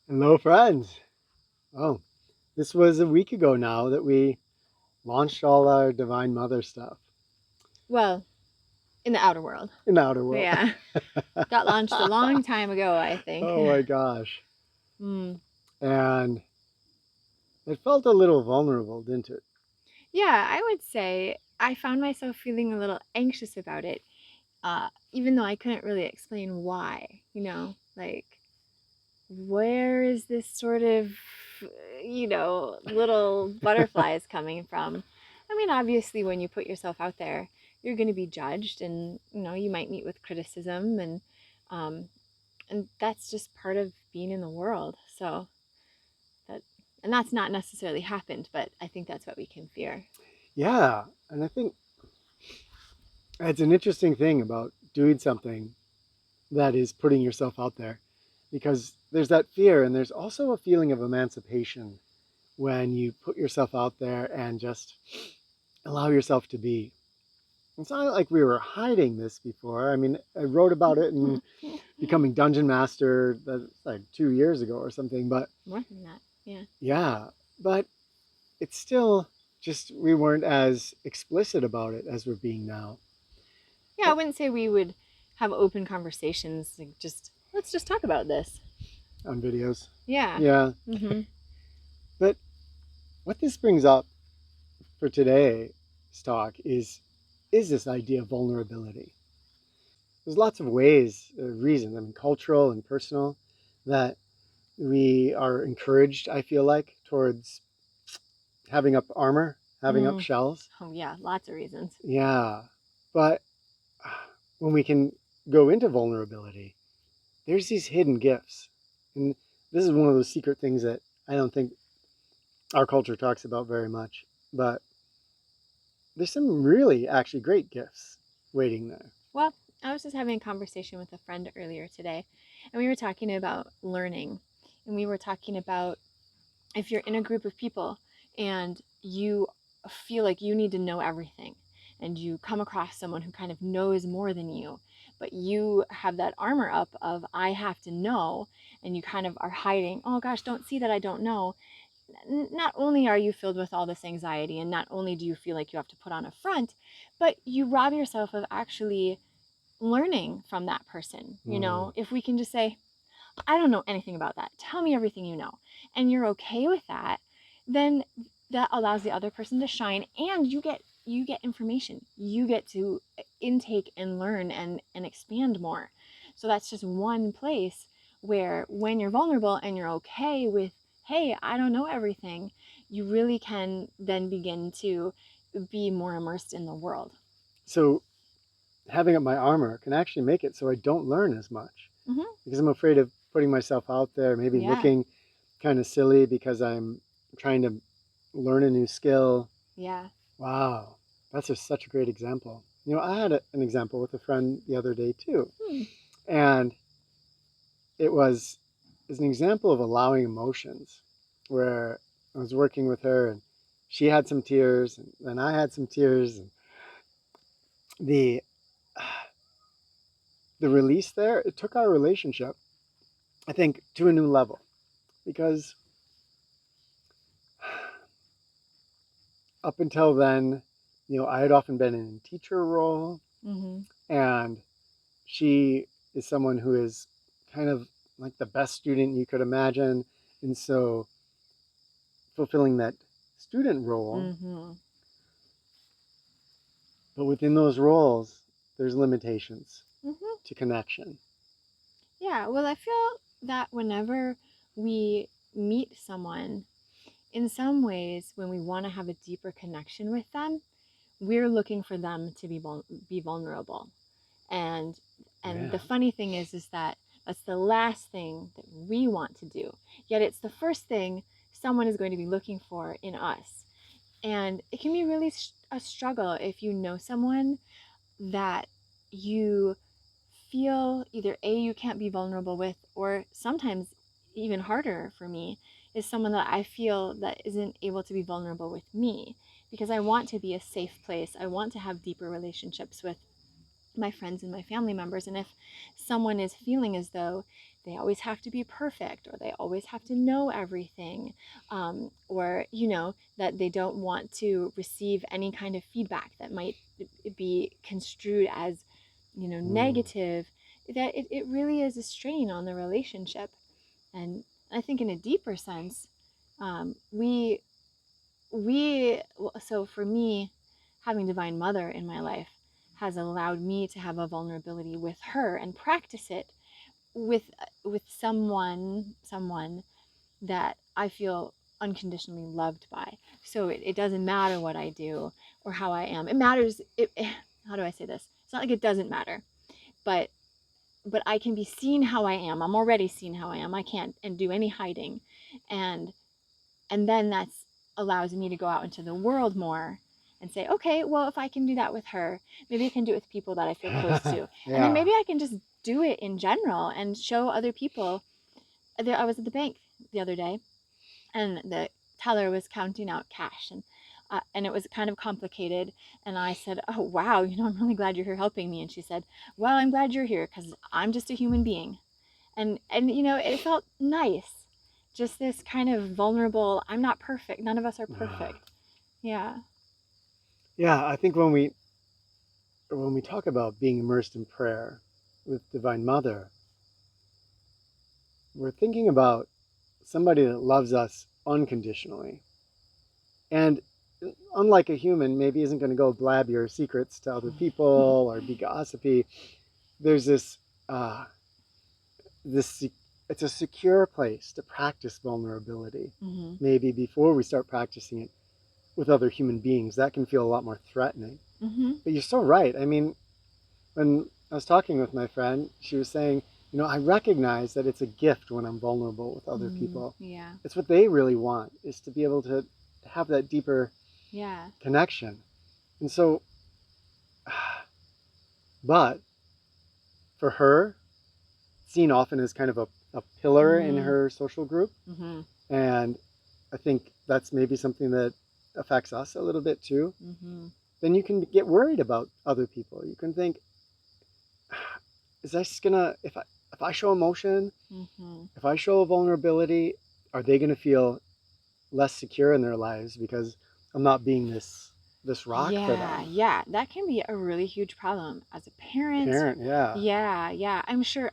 Hello, friends. Oh, this was a week ago now that we launched all our Divine Mother stuff Well, in the outer world. in the outer world. Yeah. Got launched a long time ago, I think. Oh my gosh. mm. And it felt a little vulnerable, didn't it? Yeah, I would say I found myself feeling a little anxious about it, even though I couldn't really explain why. Like, where is this sort of, little butterflies coming from? I mean, obviously, when you put yourself out there, you're going to be judged, and you might meet with criticism, um, and that's just part of being in the world. So that, and that's not necessarily happened, but I think that's what we can fear. Yeah. And I think it's an interesting thing about doing something that is putting yourself out there because there's that fear and there's also a feeling of emancipation when you put yourself out there and just allow yourself to be. It's not like we were hiding this before. I mean, I wrote about it in Becoming Dungeon Master, that's like 2 years ago or something. But More than that, yeah. yeah, but it's still just we weren't as explicit about it as we're being now. Yeah, I wouldn't say we would have open conversations, like, just let's just talk about this. On videos. Yeah. Yeah, Mm-hmm. but what this brings up for today's talk is this idea of vulnerability. There's lots of ways, reasons, I mean, cultural and personal, that we are encouraged, I feel like, towards having up armor, having up Mm. shells. Oh yeah, lots of reasons. Yeah. But when we can go into vulnerability, there's these hidden gifts. And this is one of those secret things that I don't think our culture talks about very much. But there's some really actually great gifts waiting there. Well, I was just having a conversation with a friend earlier today, and we were talking about learning. And we were talking about if you're in a group of people and you feel like you need to know everything, and you come across someone who kind of knows more than you, but you have that armor up of I have to know, and you kind of are hiding, oh gosh, don't see that I don't know. Not only are you filled with all this anxiety, and not only do you feel like you have to put on a front, but you rob yourself of actually learning from that person. Mm. If we can just say, I don't know anything about that, tell me everything you know, and you're okay with that, then that allows the other person to shine, and you get information, you get to intake and learn and expand more. So that's just one place where when you're vulnerable and you're okay with, hey, I don't know everything, you really can then begin to be more immersed in the world. So having up my armor can actually make it so I don't learn as much Mm-hmm. because I'm afraid of putting myself out there, maybe Yeah. looking kind of silly because I'm trying to learn a new skill. Yeah. Wow, that's just such a great example. I had an example with a friend the other day too, Hmm. and it was as an example of allowing emotions, where I was working with her and she had some tears and then I had some tears, and the the release there, it took our relationship, I think, to a new level because up until then, I had often been in a teacher role, Mm-hmm. and she is someone who is kind of like the best student you could imagine. And so fulfilling that student role, Mm-hmm. but within those roles, there's limitations Mm-hmm. to connection. Yeah, well, I feel that whenever we meet someone, in some ways, when we want to have a deeper connection with them, we're looking for them to be vulnerable. And and Yeah. the funny thing is that that's the last thing that we want to do. Yet it's the first thing someone is going to be looking for in us. And it can be really a struggle if you know someone that you feel either A, you can't be vulnerable with, or sometimes even harder for me is someone that I feel that isn't able to be vulnerable with me, because I want to be a safe place. I want to have deeper relationships with my friends and my family members. And if someone is feeling as though they always have to be perfect, or they always have to know everything, or that they don't want to receive any kind of feedback that might be construed as Mm. negative, that it really is a strain on the relationship. And I think in a deeper sense, we so for me, having Divine Mother in my life has allowed me to have a vulnerability with her and practice it with someone that I feel unconditionally loved by. So it doesn't matter what I do or how I am. It matters. How do I say this? It's not like it doesn't matter, but I can be seen how I am. I'm already seen how I am. I can't and do any hiding, and then that's allows me to go out into the world more and say, okay, well, if I can do that with her, maybe I can do it with people that I feel close to, and then Yeah. maybe I can just do it in general and show other people. I was at the bank the other day, and the teller was counting out cash, and it was kind of complicated. And I said, "Oh wow, I'm really glad you're here helping me." And she said, "Well, I'm glad you're here because I'm just a human being." And it felt nice, just this kind of vulnerable. I'm not perfect. None of us are perfect. Yeah. Yeah, I think when we talk about being immersed in prayer with Divine Mother, we're thinking about somebody that loves us unconditionally. And unlike a human, maybe isn't going to go blab your secrets to other people or be gossipy. There's uh, this it's a secure place to practice vulnerability. Mm-hmm. Maybe before we start practicing it with other human beings, that can feel a lot more threatening. Mm-hmm. But you're so right. I mean, when I was talking with my friend, she was saying, I recognize that it's a gift when I'm vulnerable with other Mm-hmm. people. Yeah. It's what they really want, is to be able to have that deeper Yeah. connection. And so, but for her, seen often as kind of a pillar in Mm-hmm. her social group. Mm-hmm. And I think that's maybe something that affects us a little bit too. Mm-hmm. Then you can get worried about other people. You can think, is this gonna, if I show emotion, Mm-hmm. if I show vulnerability, are they gonna feel less secure in their lives because I'm not being this rock for Yeah, them? yeah, that can be a really huge problem as a parent. Parent, yeah. Yeah, yeah. I'm sure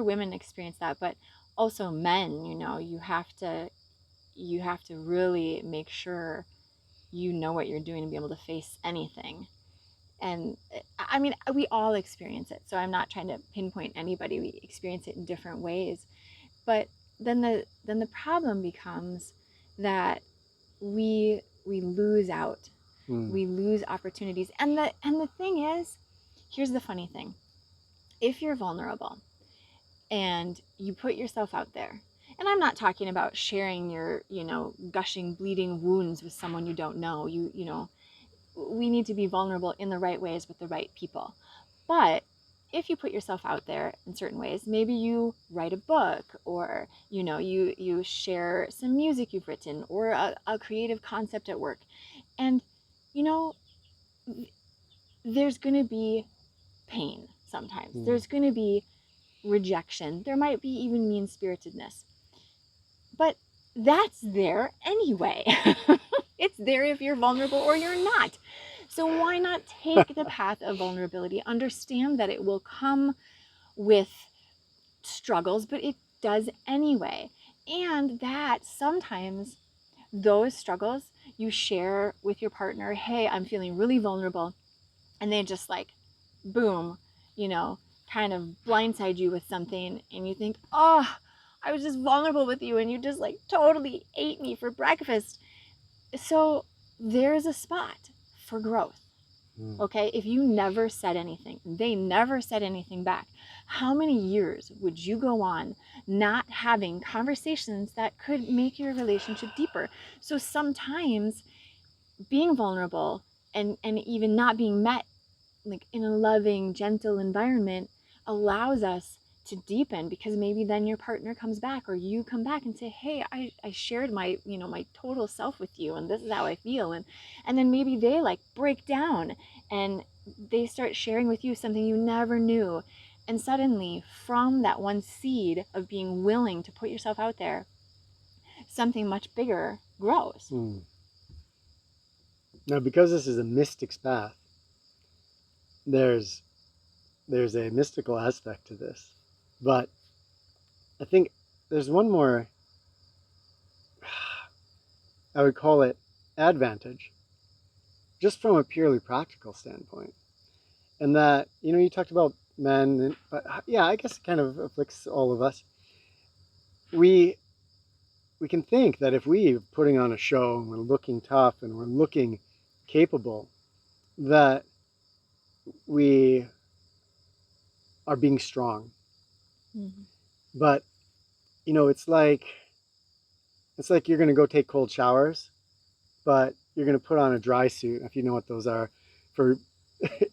women experience that, but also men, you have to really make sure you know what you're doing to be able to face anything. And I mean, we all experience it. So I'm not trying to pinpoint anybody. We experience it in different ways. But then the problem becomes that we lose out, Hmm. we lose opportunities. And the thing is, here's the funny thing: if you're vulnerable and you put yourself out there, and I'm not talking about sharing your gushing bleeding wounds with someone you don't know, we need to be vulnerable in the right ways with the right people. But if you put yourself out there in certain ways, maybe you write a book, or you share some music you've written, or a creative concept at work, and you know there's going to be pain sometimes. Hmm. There's going to be rejection. There might be even mean-spiritedness. But that's there anyway. It's there if you're vulnerable or you're not. So why not take the path of vulnerability? Understand that it will come with struggles, but it does anyway. And that sometimes those struggles you share with your partner, hey, I'm feeling really vulnerable. And they just like, boom, you know, kind of blindside you with something. And you think, oh, I was just vulnerable with you and you just like totally ate me for breakfast. So there's a spot for growth. Hmm. Okay, if you never said anything, they never said anything back, how many years would you go on not having conversations that could make your relationship deeper? So sometimes being vulnerable and even not being met like in a loving, gentle environment allows us to deepen, because maybe then your partner comes back or you come back and say, hey, I shared my my total self with you, and this is how I feel. And then maybe they like break down and they start sharing with you something you never knew. And suddenly, from that one seed of being willing to put yourself out there, something much bigger grows. Now, because this is a mystic's path, there's a mystical aspect to this. But I think there's one more, I would call it advantage, just from a purely practical standpoint. And that, you talked about men, but yeah, I guess it kind of afflicts all of us. We can think that if we're putting on a show and we're looking tough and we're looking capable, that we are being strong. Mm-hmm. But it's like you're going to go take cold showers, but you're going to put on a dry suit, if you know what those are. For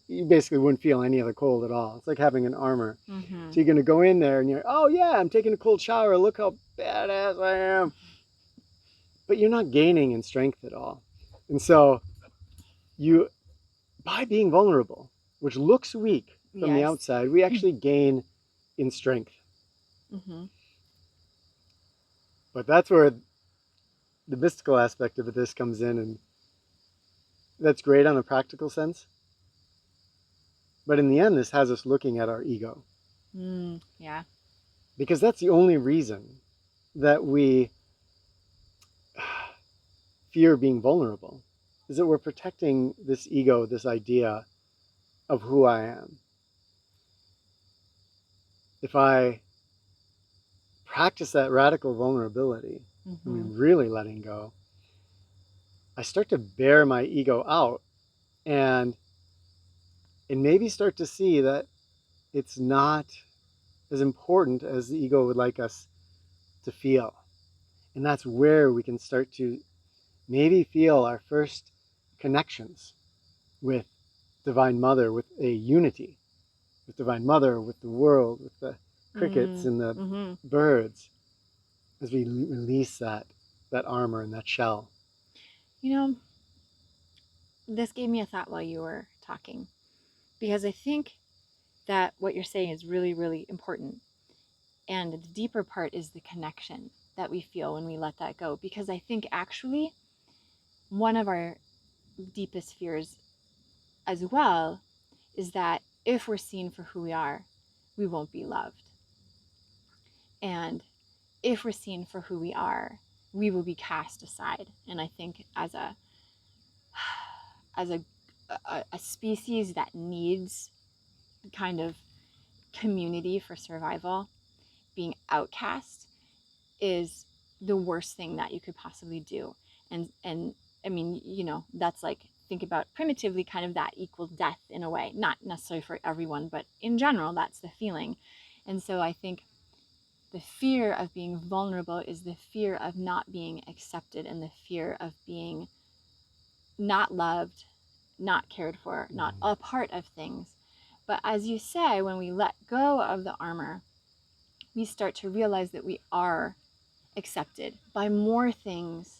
you basically wouldn't feel any of the cold at all. It's like having an armor. Mm-hmm. So you're going to go in there and you're, oh yeah, I'm taking a cold shower. Look how badass I am. But you're not gaining in strength at all. And so you, by being vulnerable, which looks weak from the outside, we actually gain in strength. Mm-hmm. But that's where the mystical aspect of this comes in, and that's great on a practical sense. But in the end, this has us looking at our ego. Yeah. Because that's the only reason that we fear being vulnerable, is that we're protecting this ego, this idea of who I am. If I practice that radical vulnerability, I mean, really letting go, I start to bear my ego out and maybe start to see that it's not as important as the ego would like us to feel. And that's where we can start to maybe feel our first connections with Divine Mother, with a unity with Divine Mother, with the world, with the crickets and the birds, as we release that armor and that shell. This gave me a thought while you were talking, because I think that what you're saying is really, really important. And the deeper part is the connection that we feel when we let that go. Because I think actually one of our deepest fears as well is that if we're seen for who we are, we won't be loved. And if we're seen for who we are, we will be cast aside. And I think as a species that needs kind of community for survival, being outcast is the worst thing that you could possibly do. And I mean, that's like, think about primitively, kind of that equals death in a way, not necessarily for everyone, but in general, that's the feeling. And so I think the fear of being vulnerable is the fear of not being accepted, and the fear of being not loved, not cared for, not a part of things. But as you say, when we let go of the armor, we start to realize that we are accepted by more things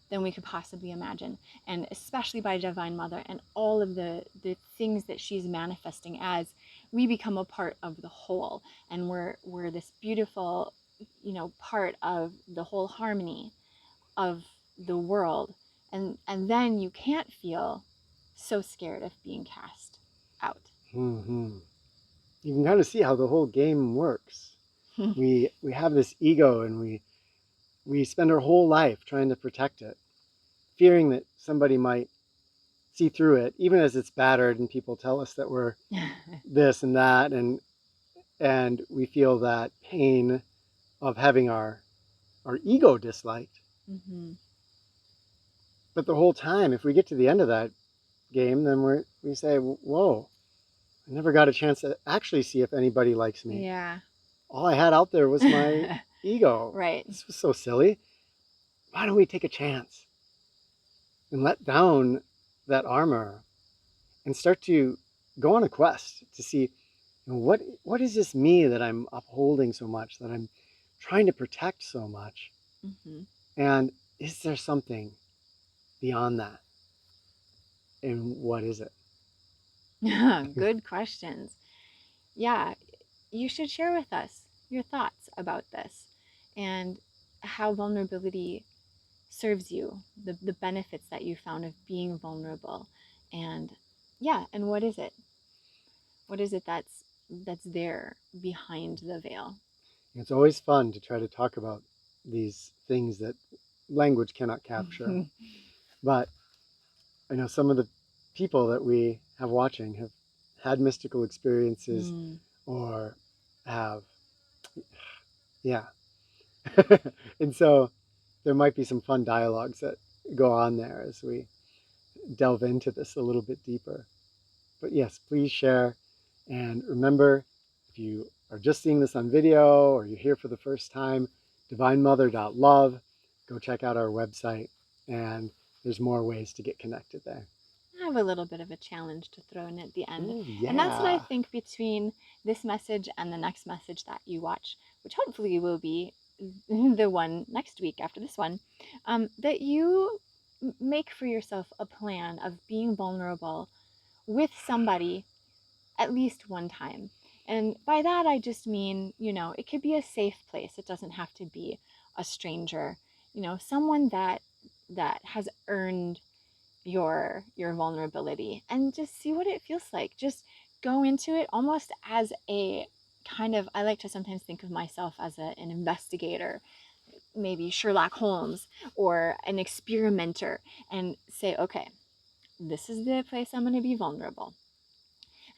than we could possibly imagine, and especially by Divine Mother and all of the things that she's manifesting as. We become a part of the whole, and we're this beautiful, part of the whole harmony of the world. And then you can't feel so scared of being cast out. You can kind of see how the whole game works. we have this ego, and we spend our whole life trying to protect it, fearing that somebody might see through it, even as it's battered and people tell us that we're this and that, and we feel that pain of having our ego disliked. But the whole time, if we get to the end of that game, then we say, whoa, I never got a chance to actually see if anybody likes me. Yeah. All I had out there was my ego. Right. This was so silly. Why don't we take a chance and let down that armor and start to go on a quest to see, what is this me that I'm upholding so much, that I'm trying to protect so much? And is there something beyond that? And what is it? Good questions. Yeah. you should share with us your thoughts about this and how vulnerability serves you, the benefits that you found of being vulnerable. And yeah, and what is it? What is it that's there behind the veil? It's always fun to try to talk about these things that language cannot capture. But I know some of the people that we have watching have had mystical experiences Mm, or have, yeah. And so there might be some fun dialogues that go on there as we delve into this a little bit deeper. But yes, please share. And remember, if you are just seeing this on video or you're here for the first time, divinemother.love, go check out our website. And there's more ways to get connected there. I have a little bit of a challenge to throw in at the end. Ooh, And that's what I yeah. think between this message and the next message that you watch, which hopefully will be the one next week after this one, that you make for yourself a plan of being vulnerable with somebody at least one time. And by that, I just mean, it could be a safe place. It doesn't have to be a stranger, someone that has earned your vulnerability, and just see what it feels like. Just go into it almost as a kind of, I like to sometimes think of myself as an investigator, maybe Sherlock Holmes, or an experimenter, and say, okay, this is the place I'm going to be vulnerable.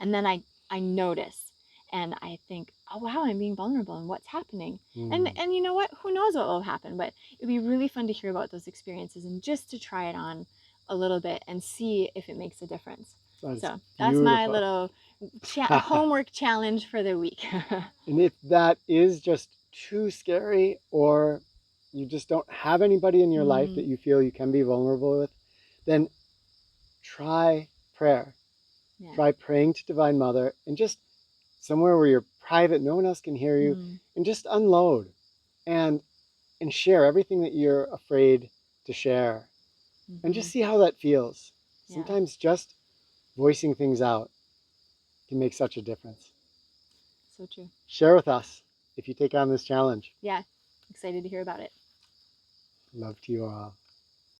And then I notice, and I think, oh wow, I'm being vulnerable, and what's happening? And you know what, who knows what will happen, but it'd be really fun to hear about those experiences and just to try it on a little bit and see if it makes a difference. That's So that's my beautiful. little homework challenge for the week. And if that is just too scary, or you just don't have anybody in your life that Mm, you feel you can be vulnerable with, then try prayer. yeah. Try praying to Divine Mother and just somewhere where you're private, no one else can hear you, Mm, and just unload and share everything that you're afraid to share, and hmm just see how that feels. yeah, Sometimes just voicing things out can make such a difference. so true. Share with us if you take on this challenge. Yeah, excited to hear about it. Love to you all.